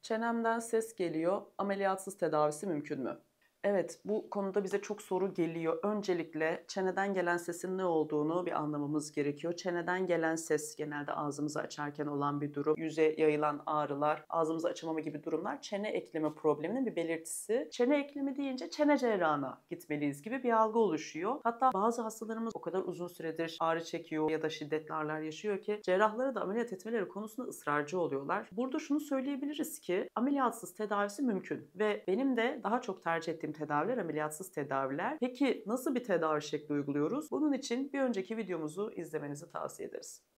Çenemden ses geliyor, ameliyatsız tedavisi mümkün mü? Evet, bu konuda bize çok soru geliyor. Öncelikle çeneden gelen sesin ne olduğunu bir anlamamız gerekiyor. Çeneden gelen ses genelde ağzımızı açarken olan bir durum. Yüze yayılan ağrılar, ağzımızı açamama gibi durumlar çene eklemi probleminin bir belirtisi. Çene eklemi deyince çene cerrahına gitmeliyiz gibi bir algı oluşuyor. Hatta bazı hastalarımız o kadar uzun süredir ağrı çekiyor ya da şiddetli ağrılar yaşıyor ki cerrahlara da ameliyat etmeleri konusunda ısrarcı oluyorlar. Burada şunu söyleyebiliriz ki ameliyatsız tedavisi mümkün ve benim de daha çok tercih ettiğim tedaviler ameliyatsız tedaviler. Peki nasıl bir tedavi şekli uyguluyoruz? Bunun için bir önceki videomuzu izlemenizi tavsiye ederiz.